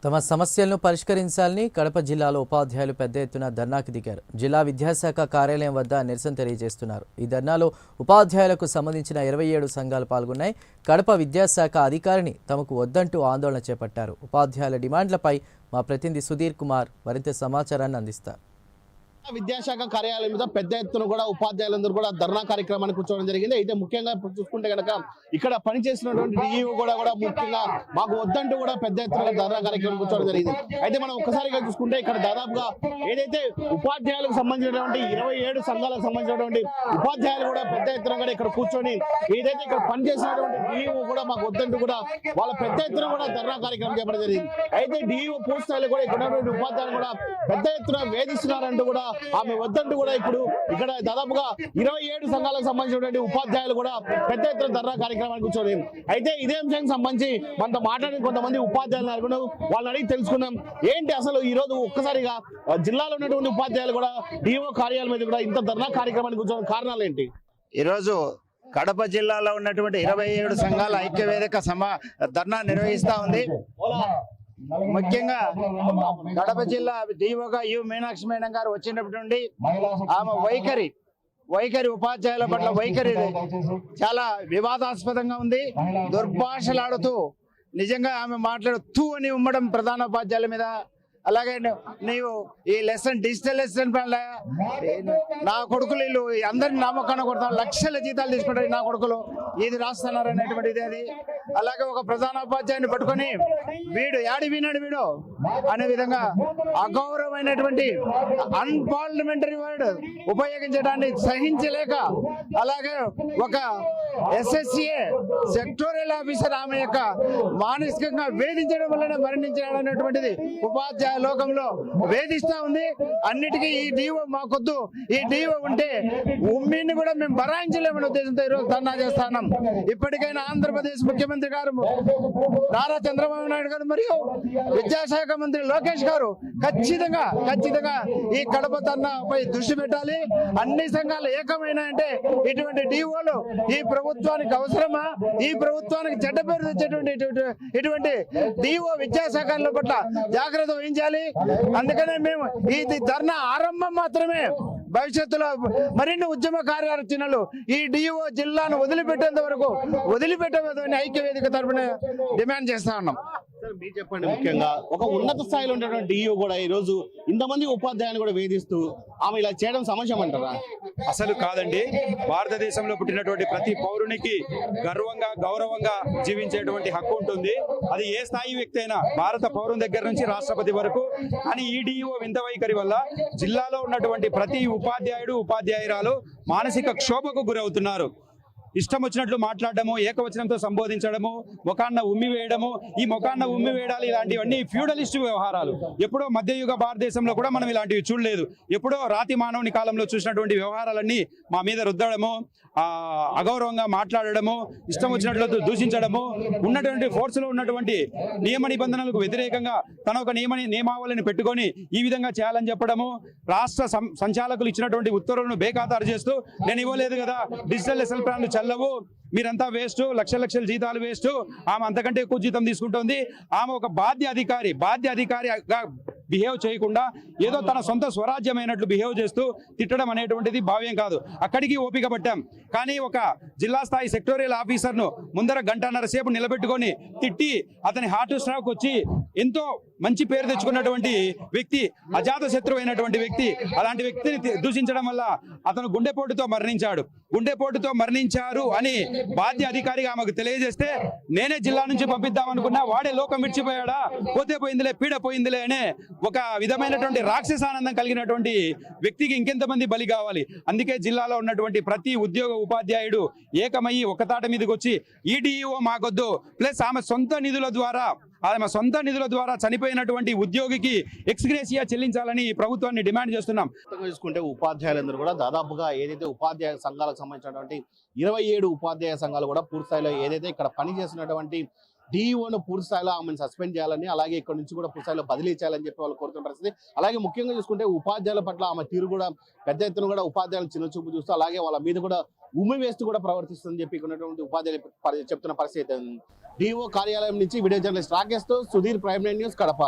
తమ సమస్యలను పరిష్కరించాలని కడప జిల్లాలో ఉపాధ్యాయులు పెద్ద ఎత్తున ధర్నాకు దిగారు. జిల్లా విద్యాశాఖ కార్యాలయం వద్ద నిరసన తెలియజేస్తున్నారు. ఈ ధర్నాలో ఉపాధ్యాయులకు సంబంధించిన 27 సంఘాలు పాల్గొన్నాయి. కడప విద్యాశాఖ అధికారిని తమకు వద్దంటూ ఆందోళన చేపట్టారు. ఉపాధ్యాయుల డిమాండ్లపై మా ప్రతినిధి సుధీర్ కుమార్ మరింత సమాచారాన్ని అందిస్తారు. విద్యాశాఖ కార్యాలయం మీద పెద్ద ఎత్తున కూడా ఉపాధ్యాయులందరూ కూడా ధర్నా కార్యక్రమాన్ని కూర్చోవడం జరిగింది. అయితే ముఖ్యంగా చూసుకుంటే కనుక ఇక్కడ పనిచేస్తున్నటువంటి డిఈఓ కూడా ముఖ్యంగా మాకు వద్దంటూ కూడా పెద్ద ఎత్తున ధర్నా కార్యక్రమం కూర్చోవడం జరిగింది. అయితే మనం ఒక్కసారిగా చూసుకుంటే ఇక్కడ దాదాపుగా ఏదైతే ఉపాధ్యాయులకు సంబంధించినటువంటి 27 సంఘాలకు సంబంధించినటువంటి ఉపాధ్యాయులు కూడా పెద్ద ఎత్తున కూడా ఇక్కడ కూర్చొని ఏదైతే ఇక్కడ పనిచేసినటువంటి డిఈఓ కూడా మాకు వద్దంటూ కూడా వాళ్ళ పెద్ద ఎత్తున కూడా ధర్నా కార్యక్రమం చేపట్టడం జరిగింది. అయితే డిఈఓ పూర్తి స్థాయిలో కూడా ఇక్కడ ఉన్నటువంటి ఉపాధ్యాయులు కూడా పెద్ద ఎత్తున వేధిస్తున్నారంటూ కూడా ఆమె వద్దంటూ కూడా ఇప్పుడు ఇక్కడ దాదాపుగా 27 సంఘాలకు సంబంధించినటువంటి ఉపాధ్యాయులు కూడా పెద్ద ఎత్తున ధర్నా కార్యక్రమానికి కూర్చోండి. అయితే ఇదే అంశానికి సంబంధించి మనతో మాట్లాడిన కొంతమంది ఉపాధ్యాయులు అనుకున్నాం, వాళ్ళని అడిగి తెలుసుకున్నాం ఏంటి అసలు ఈ రోజు ఒక్కసారిగా జిల్లాలో ఉన్నటువంటి ఉపాధ్యాయులు కూడా డిఓ కార్యాలయం మీద కూడా ఇంత ధర్నా కార్యక్రమానికి కూర్చోవడం కారణాలు ఏంటి? ఈరోజు కడప జిల్లాలో ఉన్నటువంటి 27 సంఘాల ఐక్యవేదిక ధర్నా నిర్వహిస్తా ఉంది. ముఖ్యంగా కడప జిల్లా డిఓగా యు మీనాక్షి మేడం గారు వచ్చినప్పటి నుండి ఆమె వైఖరి ఉపాధ్యాయుల పట్ల వైఖరి చాలా వివాదాస్పదంగా ఉంది. దుర్భాషలాడుతూ నిజంగా ఆమె మాట్లాడుతూ అని ఉమ్మడం ప్రధాన ఉపాధ్యాయుల మీద. అలాగే నీవు ఈ డిజిటల్ లెసన్ నా కొడుకులు వీళ్ళు అందరిని నామకాన కొడతాం, లక్షల జీతాలు తీసుకుంటారు నా కొడుకులు, ఇది రాస్తున్నారు అనేటువంటిది అది. అలాగే ఒక ప్రధాన ఉపాధ్యాయుని పట్టుకొని వీడు యాడి వినాడు వీడు అనే విధంగా అగౌరవమైనటువంటి అన్పార్లమెంటరీ వర్డ్ ఉపయోగించడాన్ని సహించలేక, అలాగే ఒక ఎస్ఎస్సిఏ సెక్టోరియల్ ఆఫీసర్ ఆమె యొక్క మానసికంగా వేధించడం వల్లనే మరణించడం అనేటువంటిది ఉపాధ్యాయ లోకంలో వేధిస్తా ఉంది. అన్నిటికీ ఈ డిఓ మాకొద్దు, ఈ డిఓ ఉంటే ఉమ్మిని కూడా మేము బరాయించలేమనే ఉద్దేశంతో ఈరోజు ధర్నా చేస్తున్నాం. ఇప్పటికైనా ఆంధ్రప్రదేశ్ ముఖ్యమంత్రి గారు నారా చంద్రబాబు నాయుడు గారు మరియు విద్యాశాఖ మంత్రి లోకేష్ గారు ఖచ్చితంగా ఈ కడప ధర్నాపై దృష్టి పెట్టాలి. అన్ని సంఘాలు ఏకమైన అంటే ఇటువంటి డిఓలు ఈ ప్రభుత్వానికి అవసరమా? ఈ ప్రభుత్వానికి చెడ్డ పేరు తెచ్చేటువంటి ఇటువంటి డిఓ విద్యాశాఖల పట్ల జాగ్రత్త వహించాలి. అందుకనే మేము ఇది ధర్నా ఆరంభం మాత్రమే. భవిష్యత్తులో మరిన్ని ఉద్యమ కార్యాచరణలు ఈ డిఓ జిల్లాను వదిలిపెట్టేంత వరకు వదిలిపెట్టవద్దని ఐక్యవేదిక తరఫున డిమాండ్ చేస్తా ఉన్నాం. మీరు చెప్పండి, ముఖ్యంగా ఒక ఉన్నత స్థాయిలో ఉన్నటువంటి డిఓ కూడా ఈ రోజు ఇంతమంది ఉపాధ్యాయులు కూడా వేధిస్తూ ఆమె ఇలా చేయడం సమస్య అంటారా? అసలు కాదండి. భారతదేశంలో పుట్టినటువంటి ప్రతి పౌరునికి గర్వంగా గౌరవంగా జీవించేటువంటి హక్కు ఉంటుంది. అది ఏ స్థాయి వ్యక్తి అయినా, భారత పౌరుని దగ్గర నుంచి రాష్ట్రపతి వరకు. కానీ ఈ డిఓ వింత వైఖరి వల్ల జిల్లాలో ఉన్నటువంటి ప్రతి ఉపాధ్యాయుడు ఉపాధ్యాయురాలు మానసిక క్షోభకు గురవుతున్నారు. ఇష్టం వచ్చినట్లు మాట్లాడడము, ఏకవచనంతో సంబోధించడము, మొకాన్న ఉమ్మి వేయడము, ఈ మొకాన్న ఉమ్మి వేయడాలు ఇలాంటివన్నీ ఫ్యూడలిస్టు వ్యవహారాలు. ఎప్పుడో మధ్యయుగ భారతదేశంలో కూడా మనం ఇలాంటివి చూడలేదు. ఎప్పుడో రాతి మానవుని కాలంలో చూసినటువంటి వ్యవహారాలన్నీ మా మీద రుద్దడము, అగౌరవంగా మాట్లాడడము, ఇష్టం వచ్చినట్లు దూషించడము, ఉన్నటువంటి ఫోర్స్లో ఉన్నటువంటి నియమ నిబంధనలకు వ్యతిరేకంగా తన ఒక నియమావళిని పెట్టుకొని ఈ విధంగా చేయాలని చెప్పడము, రాష్ట్ర సంచాలకులు ఇచ్చినటువంటి ఉత్తర్వులను బేఖాతారు చేస్తూ నేను ఇవ్వలేదు కదా, డిజిటల్ లెసన్ ప్లాన్లు చల్లవు, మీరంతా వేస్ట్, లక్షల జీతాలు వేస్ట్, ఆమె అంతకంటే ఎక్కువ జీతం తీసుకుంటోంది, ఆమె ఒక బాధ్య అధికారిగా బిహేవ్ చేయకుండా ఏదో తన సొంత స్వరాజ్యమైనట్లు బిహేవ్ చేస్తూ తిట్టడం అనేటువంటిది భావ్యం కాదు. అక్కడికి ఓపిక పట్టాం. కానీ ఒక జిల్లా స్థాయి సెక్టోరియల్ ఆఫీసర్ను ముందర గంటన్నర సేపు నిలబెట్టుకొని తిట్టి అతని హార్ట్ స్ట్రోక్ వచ్చి ఎంతో మంచి పేరు తెచ్చుకున్నటువంటి వ్యక్తి, అజాత శత్రువు అయినటువంటి వ్యక్తి, అలాంటి వ్యక్తిని దూషించడం వల్ల అతను గుండెపోటుతో మరణించారు అని బాధ్య అధికారిగా ఆమెకు తెలియజేస్తే నేనే జిల్లా నుంచి పంపిద్దామనుకున్నా, వాడే లోకం విడిచిపోయాడా, పోతే పోయిందిలే పీడ పోయిందిలే అనే ఒక విధమైనటువంటి రాక్షసానందం కలిగినటువంటి వ్యక్తికి ఇంకెంతమంది బలి కావాలి? అందుకే జిల్లాలో ఉన్నటువంటి ప్రతి ఉద్యోగ ఉపాధ్యాయుడు ఏకమయ్యి ఒకతాట మీదకి వచ్చి ఈ డిఈఓ మాకొద్దు, ప్లస్ ఆమె సొంత నిధుల ద్వారా చనిపోయినటువంటి ఉద్యోగికి ఎక్స్గ్రేసియా చెల్లించాలని ప్రభుత్వాన్ని డిమాండ్ చేస్తున్నాం. చూసుకుంటే ఉపాధ్యాయులందరూ కూడా దాదాపుగా ఏదైతే ఉపాధ్యాయ సంఘాలకు సంబంధించినటువంటి 27 ఉపాధ్యాయ సంఘాలు కూడా పూర్తి స్థాయిలో ఏదైతే ఇక్కడ పనిచేస్తున్నటువంటి డిఈఓను పూర్తి స్థాయిలో ఆమెను సస్పెండ్ చేయాలని, అలాగే ఇక్కడ నుంచి కూడా పూర్తి స్థాయిలో బదిలీ చేయాలని చెప్పి వాళ్ళు కోరుతున్న పరిస్థితి. అలాగే ముఖ్యంగా చూసుకుంటే ఉపాధ్యాయుల పట్ల ఆమె తీరు కూడా పెద్ద ఎత్తున కూడా ఉపాధ్యాయులు చిన్నచూపు చూస్తూ, అలాగే వాళ్ళ మీద కూడా ఉమ్మి వేస్తూ కూడా ప్రవర్తిస్తుందని చెప్పి ఇక్కడ ఉన్నటువంటి ఉపాధ్యాయులు చెప్తున్న పరిస్థితి. డిఓ కార్యాలయం నుంచి వీడియో జర్నలిస్ట్ రాకేష్ తో సుధీర్, ప్రైమ్9 న్యూస్, కడప.